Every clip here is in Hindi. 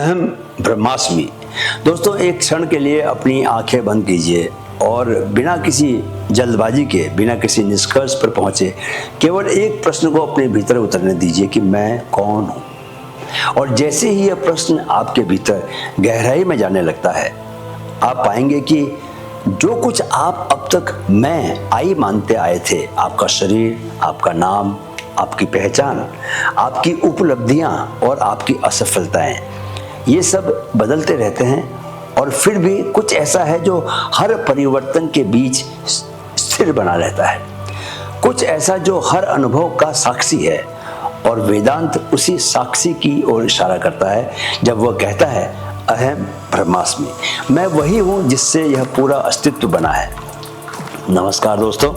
अहम ब्रह्मास्मि। दोस्तों, एक क्षण के लिए अपनी आंखें बंद कीजिए और बिना किसी जल्दबाजी के, बिना किसी निष्कर्ष पर पहुंचे, केवल एक प्रश्न को अपने भीतर उतरने दीजिए कि मैं कौन हूं। और जैसे ही यह प्रश्न आपके भीतर गहराई में जाने लगता है, आप पाएंगे कि जो कुछ आप अब तक मैं मानते आए थे, आपका शरीर, आपका नाम, आपकी पहचान, आपकी उपलब्धियां और आपकी असफलताएं, ये सब बदलते रहते हैं। और फिर भी कुछ ऐसा है जो हर परिवर्तन के बीच स्थिर बना रहता है, कुछ ऐसा जो हर अनुभव का साक्षी है। और वेदांत उसी साक्षी की ओर इशारा करता है जब वह कहता है, अहम ब्रह्मास्मि, मैं वही हूँ जिससे यह पूरा अस्तित्व बना है। नमस्कार दोस्तों,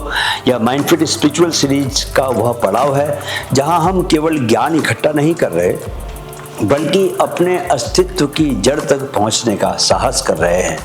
यह माइंडफिट स्पिरिचुअल सीरीज का वह पड़ाव है जहां हम केवल ज्ञान इकट्ठा नहीं कर रहे, बल्कि अपने अस्तित्व की जड़ तक पहुंचने का साहस कर रहे हैं।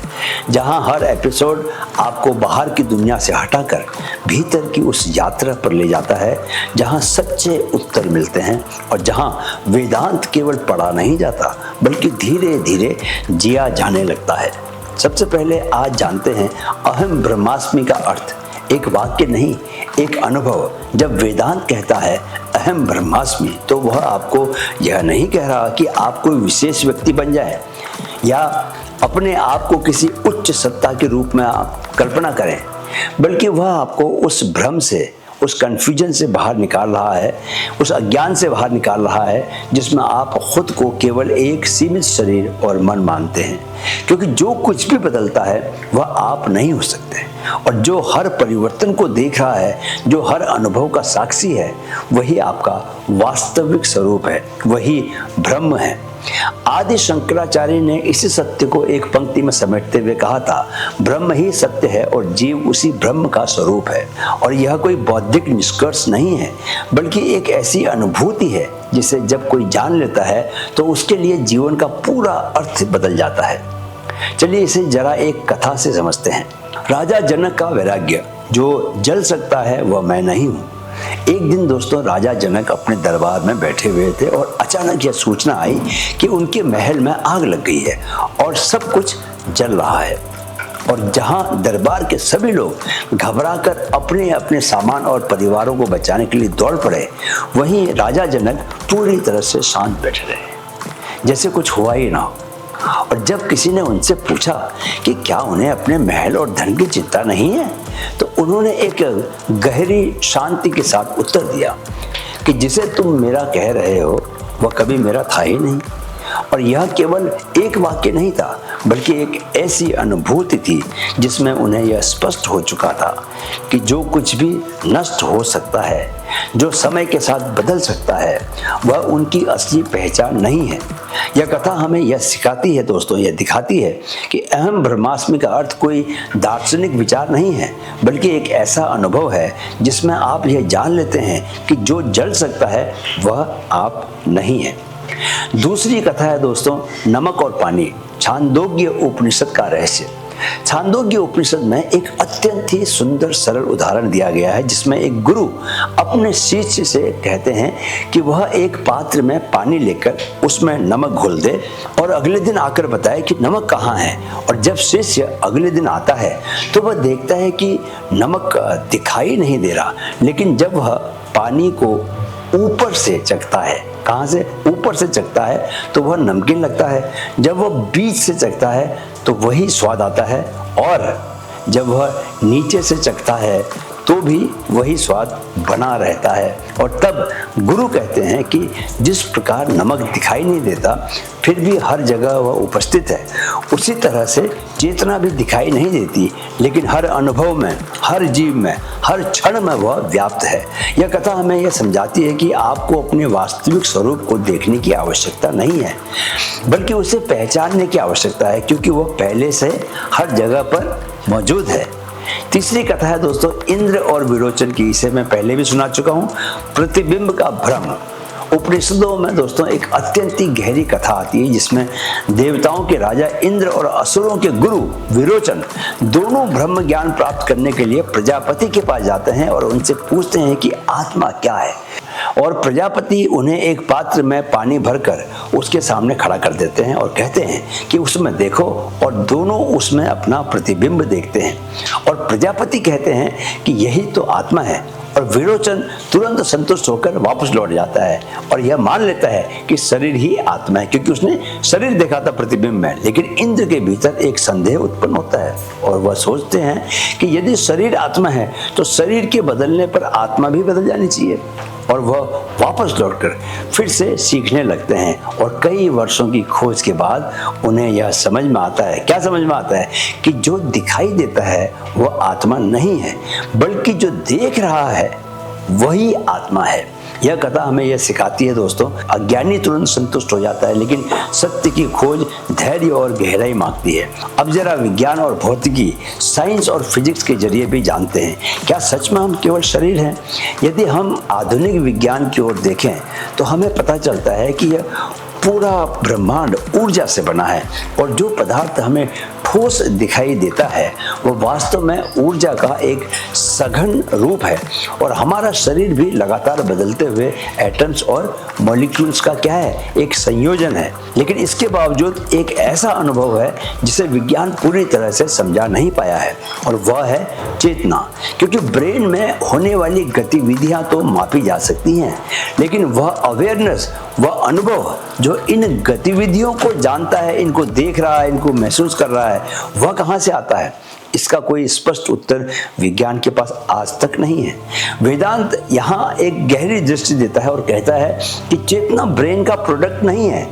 जहां हर एपिसोड आपको बाहर की दुनिया से हटाकर भीतर की उस यात्रा पर ले जाता है जहां सच्चे उत्तर मिलते हैं और जहां वेदांत केवल पढ़ा नहीं जाता, बल्कि धीरे धीरे जिया जाने लगता है। सबसे पहले आज जानते हैं अहम ब्रह्मास्मि का अर्थ। एक वाक्य नहीं, एक अनुभव। जब वेदांत कहता है अहम ब्रह्मास्मि, तो वह आपको यह नहीं कह रहा कि आप कोई विशेष व्यक्ति बन जाए या अपने आप को किसी उच्च सत्ता के रूप में आप कल्पना करें, बल्कि वह आपको उस भ्रम से, उस कन्फ्यूजन से बाहर निकाल रहा है, उस अज्ञान से बाहर निकाल रहा है जिसमें आप खुद को केवल एक सीमित शरीर और मन मानते हैं। क्योंकि जो कुछ भी बदलता है वह आप नहीं हो सकते, और जो हर परिवर्तन को देख रहा है, जो हर अनुभव का साक्षी है, वही आपका वास्तविक स्वरूप है, वही ब्रह्म है। आदि शंकराचार्य ने इसी सत्य को एक पंक्ति में समेटते हुए कहा था, ब्रह्म ही सत्य है और जीव उसी ब्रह्म का स्वरूप है। और यह कोई बौद्धिक निष्कर्ष नहीं है, बल्कि एक ऐसी अनुभूति है जिसे जब कोई जान लेता है तो उसके लिए जीवन का पूरा अर्थ बदल जाता है। चलिए इसे जरा एक कथा से समझते हैं। राजा जनक का वैराग्य। जो जल सकता है वह मैं नहीं हूँ। एक दिन दोस्तों, राजा जनक अपने दरबार में बैठे हुए थे और अचानक यह सूचना आई कि उनके महल में आग लग गई है और सब कुछ जल रहा है। और जहां दरबार के सभी लोग घबराकर अपने अपने सामान और परिवारों को बचाने के लिए दौड़ पड़े, वहीं राजा जनक पूरी तरह से शांत बैठे रहे, जैसे कुछ हुआ ही ना हो। और जब किसी ने उनसे पूछा कि क्या उन्हें अपने महल और धन की चिंता नहीं है, तो उन्होंने एक गहरी शांति के साथ उत्तर दिया कि जिसे तुम मेरा कह रहे हो वह कभी मेरा था ही नहीं। और यह केवल एक वाक्य नहीं था, बल्कि एक ऐसी अनुभूति थी जिसमें उन्हें यह स्पष्ट हो चुका था कि जो कुछ भी नष्ट हो सकता है, जो समय के साथ बदल सकता है, वह उनकी असली पहचान नहीं है। यह कथा हमें यह सिखाती है दोस्तों, यह दिखाती है कि अहम ब्रह्मास्मि का अर्थ कोई दार्शनिक विचार नहीं है, बल्कि एक ऐसा अनुभव है जिसमें आप यह जान लेते हैं कि जो जल सकता है वह आप नहीं है। दूसरी कथा है दोस्तों, नमक और पानी। छांदोग्य उपनिषद का रहस्य। छांदोग्य उपनिषद में एक अत्यंत ही सुंदर सरल उदाहरण दिया गया है, जिसमें एक गुरु अपने शिष्य से कहते हैं कि वह एक पात्र में पानी लेकर उसमें नमक घोल दे और अगले दिन आकर बताए कि नमक कहाँ है। और जब शिष्य अगले दिन आता है तो वह देखता है कि नमक दिखाई नहीं दे रहा, लेकिन जब वह पानी को ऊपर से चखता है, कहाँ से? ऊपर से चखता है तो वह नमकीन लगता है। जब वह बीच से चखता है तो वही स्वाद आता है, और जब वह नीचे से चखता है तो भी वही स्वाद बना रहता है। और तब गुरु कहते हैं कि जिस प्रकार नमक दिखाई नहीं देता फिर भी हर जगह वह उपस्थित है, उसी तरह से चेतना भी दिखाई नहीं देती, लेकिन हर अनुभव में, हर जीव में, हर क्षण में वह व्याप्त है। यह कथा हमें यह समझाती है कि आपको अपने वास्तविक स्वरूप को देखने की आवश्यकता नहीं है, बल्कि उसे पहचानने की आवश्यकता है, क्योंकि वह पहले से हर जगह पर मौजूद है। तीसरी कथा है दोस्तों, इंद्र और विरोचन की। इसे मैं पहले भी सुना चुका हूँ, प्रतिबिंब का भ्रम। उपनिषदों में दोस्तों एक अत्यंत ही गहरी कथा आती है, जिसमें देवताओं के राजा इंद्र और असुरों के गुरु विरोचन दोनों ब्रह्म ज्ञान प्राप्त करने के लिए प्रजापति के पास जाते हैं और उनसे पूछते हैं कि आत्मा क्या है। और प्रजापति उन्हें एक पात्र में पानी भरकर उसके सामने खड़ा कर देते हैं और कहते हैं कि उसमें देखो, और दोनों उसमें अपना प्रतिबिंब देखते हैं। और प्रजापति कहते हैं कि यही तो आत्मा है, और विरोचन तुरंत संतुष्ट होकर वापस लौट जाता है और यह मान लेता है कि शरीर ही आत्मा है, क्योंकि उसने शरीर देखा था प्रतिबिंब में। लेकिन इंद्र के भीतर एक संदेह उत्पन्न होता है और वह सोचते हैं कि यदि शरीर आत्मा है तो शरीर के बदलने पर आत्मा भी बदल जानी चाहिए। और वह वापस लौटकर फिर से सीखने लगते हैं, और कई वर्षों की खोज के बाद उन्हें यह समझ में आता है, क्या समझ में आता है, कि जो दिखाई देता है वह आत्मा नहीं है, बल्कि जो देख रहा है वही आत्मा है। यह कथा हमें यह सिखाती है दोस्तों, अज्ञानी तुरंत संतुष्ट हो जाता है, लेकिन सत्य की खोज धैर्य और गहराई मांगती है। अब जरा विज्ञान और भौतिकी, साइंस और फिजिक्स के जरिए भी जानते हैं, क्या सच में हम केवल शरीर हैं? यदि हम आधुनिक विज्ञान की ओर देखें तो हमें पता चलता है कि यह पूरा ब्रह्मांड ऊर्जा से बना है, और जो पदार्थ हमें ठोस दिखाई देता है वो वास्तव में ऊर्जा का एक सघन रूप है। और हमारा शरीर भी लगातार बदलते हुए एटम्स और मॉलिक्यूल्स का क्या है, एक संयोजन है। लेकिन इसके बावजूद एक ऐसा अनुभव है जिसे विज्ञान पूरी तरह से समझा नहीं पाया है, और वह है चेतना। क्योंकि ब्रेन में होने वाली गतिविधियां तो मापी जा सकती हैं, लेकिन वह अवेयरनेस, वह अनुभव जो इन गतिविधियों को जानता है, इनको देख रहा है, इनको महसूस कर रहा है, वह कहां से आता है? इसका कोई स्पष्ट उत्तर विज्ञान के पास आज तक नहीं है। वेदांत यहाँ एक गहरी दृष्टि देता है और कहता है कि चेतना ब्रेन का प्रोडक्ट नहीं है,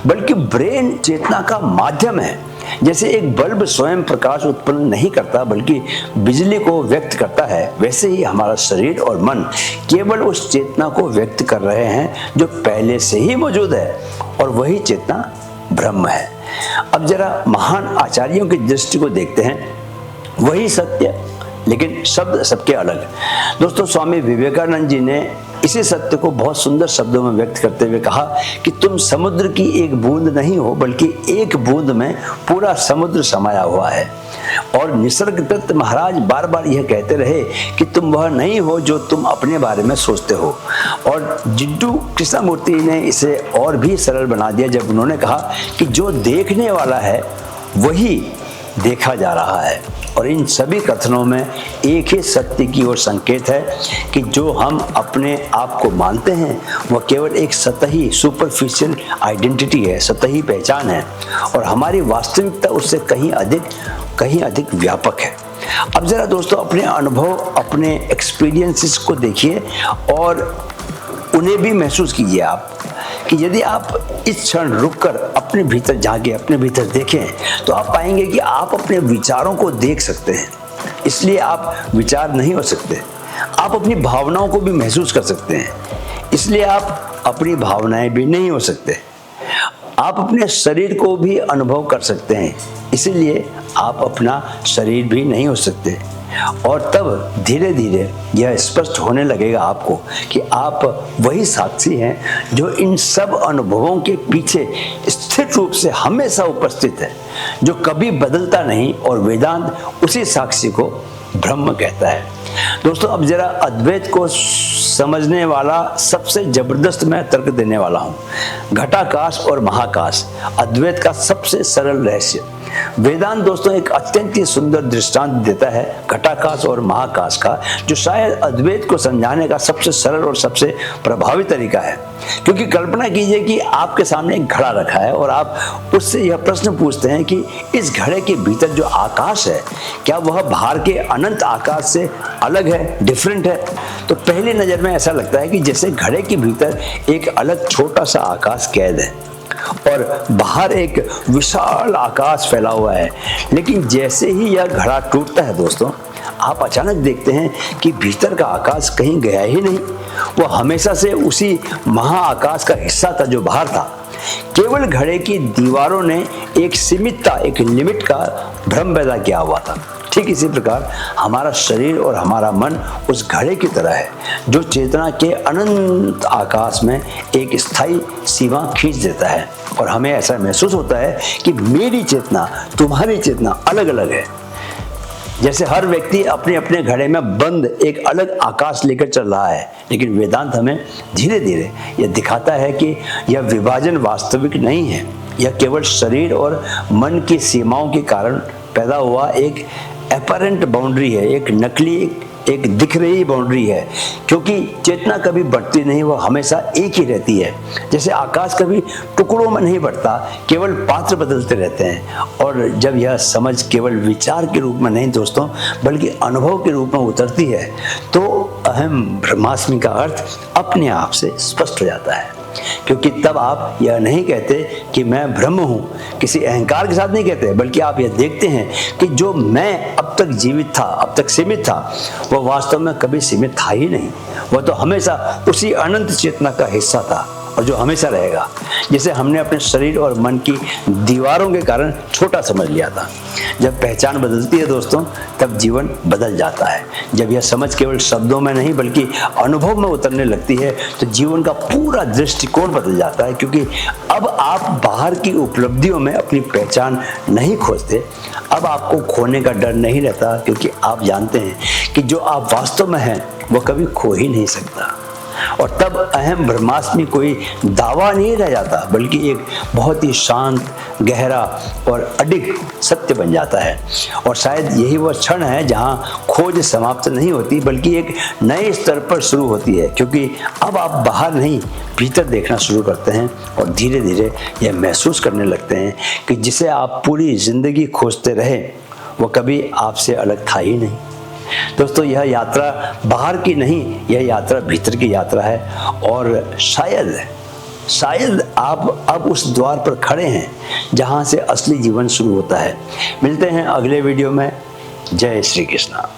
बल्कि ब्रेन चेतना का माध्यम है। जैसे एक बल्ब स्वयं प्रकाश उत्पन्न नहीं करता बल्कि बिजली को व्यक्त करता है, वैसे ही हमारा शरीर और मन केवल उस चेतना को व्यक्त कर रहे हैं जो पहले से ही मौजूद है, और वही चेतना ब्रह्म है। अब जरा महान आचार्यों की दृष्टि को देखते हैं, वही सत्य लेकिन शब्द सबके अलग। दोस्तों, स्वामी विवेकानंद जी ने इसी सत्य को बहुत सुंदर शब्दों में व्यक्त करते हुए कहा कि तुम समुद्र की एक बूंद नहीं हो, बल्कि एक बूंद में पूरा समुद्र समाया हुआ है। और निसर्गदत्त महाराज बार बार यह कहते रहे कि तुम वह नहीं हो जो तुम अपने बारे में सोचते हो। और जिड्डू कृष्णमूर्ति ने इसे और भी सरल बना दिया जब उन्होंने कहा कि जो देखने वाला है वही देखा जा रहा है। और इन सभी कथनों में एक ही सत्य की ओर संकेत है कि जो हम अपने आप को मानते हैं वह केवल एक सतही सुपरफिशियल आइडेंटिटी है, सतही पहचान है, और हमारी वास्तविकता उससे कहीं अधिक व्यापक है। अब जरा दोस्तों अपने अनुभव, अपने एक्सपीरियंसेस को देखिए और उन्हें भी महसूस कीजिए आप कि यदि आप इस क्षण रुककर अपने भीतर झांके, अपने भीतर देखें, तो आप पाएंगे कि आप अपने विचारों को देख सकते हैं। इसलिए आप विचार नहीं हो सकते। आप अपनी भावनाओं को भी महसूस कर सकते हैं, इसलिए आप अपनी भावनाएं भी नहीं हो सकते। आप अपने शरीर को भी अनुभव कर सकते हैं, इसीलिए आप अपना शरीर भी नहीं हो सकते। और तब धीरे धीरे यह स्पष्ट होने लगेगा आपको कि आप वही साक्षी हैं जो इन सब अनुभवों के पीछे स्थिर रूप से हमेशा उपस्थित है, जो कभी बदलता नहीं। और वेदांत उसी साक्षी को ब्रह्म कहता है। दोस्तों, अब जरा अद्वैत को समझने वाला सबसे जबरदस्त मैं तर्क देने वाला हूँ। घटाकाश और महाकाश अद्वैत का सबसे सरल रहस्य। वेदांत दोस्तों एक अत्यंत ही सुंदर दृष्टांत देता है घटाकाश और महाकाश का, जो शायद अद्वैत को समझाने का सबसे सरल और सबसे प्रभावी तरीका है। क्योंकि कल्पना कीजिए कि आपके सामने एक घड़ा रखा है और आप उससे यह प्रश्न पूछते हैं कि इस घड़े के भीतर जो आकाश है, क्या वह बाहर के अनंत आकाश से अलग है, डिफरेंट है? तो पहली नजर में ऐसा लगता है कि जैसे घड़े के भीतर एक अलग छोटा सा आकाश कैद है और बाहर एक विशाल आकाश फैला हुआ है। लेकिन जैसे ही यह घड़ा टूटता है दोस्तों, आप अचानक देखते हैं कि भीतर का आकाश कहीं गया ही नहीं, वो हमेशा से उसी महाआकाश का हिस्सा था जो बाहर था। केवल घड़े की दीवारों ने एक सीमितता, एक लिमिट का भ्रम पैदा किया हुआ था। ठीक इसी प्रकार हमारा शरीर और हमारा मन उस घड़े की तरह है जो चेतना के अनंत आकाश में एक स्थायी सीमा खींच देता है, और हमें ऐसा महसूस होता है कि मेरी चेतना, तुम्हारी चेतना अलग अलग है। जैसे हर व्यक्ति अपने अपने घड़े में बंद एक अलग आकाश लेकर चल रहा है, लेकिन वेदांत हमें धीरे धीरे यह दिखाता है कि यह विभाजन वास्तविक नहीं है। यह केवल शरीर और मन की सीमाओं के कारण पैदा हुआ एक अपरेंट बाउंड्री है, एक नकली, एक दिख रही बाउंड्री है, क्योंकि चेतना कभी बढ़ती नहीं, वह हमेशा एक ही रहती है। जैसे आकाश कभी टुकड़ों में नहीं बढ़ता, केवल पात्र बदलते रहते हैं। और जब यह समझ केवल विचार के रूप में नहीं दोस्तों, बल्कि अनुभव के रूप में उतरती है, तो अहम ब्रह्मास्मि का अर्थ अपने आप से स्पष्ट हो जाता है। क्योंकि तब आप यह नहीं कहते कि मैं ब्रह्म हूँ, किसी अहंकार के साथ नहीं कहते, बल्कि आप यह देखते हैं कि जो मैं अब तक जीवित था, अब तक सीमित था, वह वास्तव में कभी सीमित था ही नहीं। वह तो हमेशा उसी अनंत चेतना का हिस्सा था और जो हमेशा रहेगा, जिसे हमने अपने शरीर और मन की दीवारों के कारण छोटा समझ लिया था। जब पहचान बदलती है दोस्तों, तब जीवन बदल जाता है। जब यह समझ केवल शब्दों में नहीं बल्कि अनुभव में उतरने लगती है, तो जीवन का पूरा दृष्टिकोण बदल जाता है। क्योंकि अब आप बाहर की उपलब्धियों में अपनी पहचान नहीं खोजते, अब आपको खोने का डर नहीं रहता, क्योंकि आप जानते हैं कि जो आप वास्तव में हैं वह कभी खो ही नहीं सकता। और तब अहम ब्रह्मास्मि कोई दावा नहीं रह जाता, बल्कि एक बहुत ही शांत, गहरा और अडिग सत्य बन जाता है। और शायद यही वह क्षण है जहाँ खोज समाप्त नहीं होती, बल्कि एक नए स्तर पर शुरू होती है। क्योंकि अब आप बाहर नहीं, भीतर देखना शुरू करते हैं और धीरे धीरे यह महसूस करने लगते हैं कि जिसे आप पूरी जिंदगी खोजते रहे, वह कभी आपसे अलग था ही नहीं। दोस्तों, यह यात्रा बाहर की नहीं, यह यात्रा भीतर की यात्रा है। और शायद आप अब उस द्वार पर खड़े हैं जहां से असली जीवन शुरू होता है। मिलते हैं अगले वीडियो में। जय श्री कृष्णा।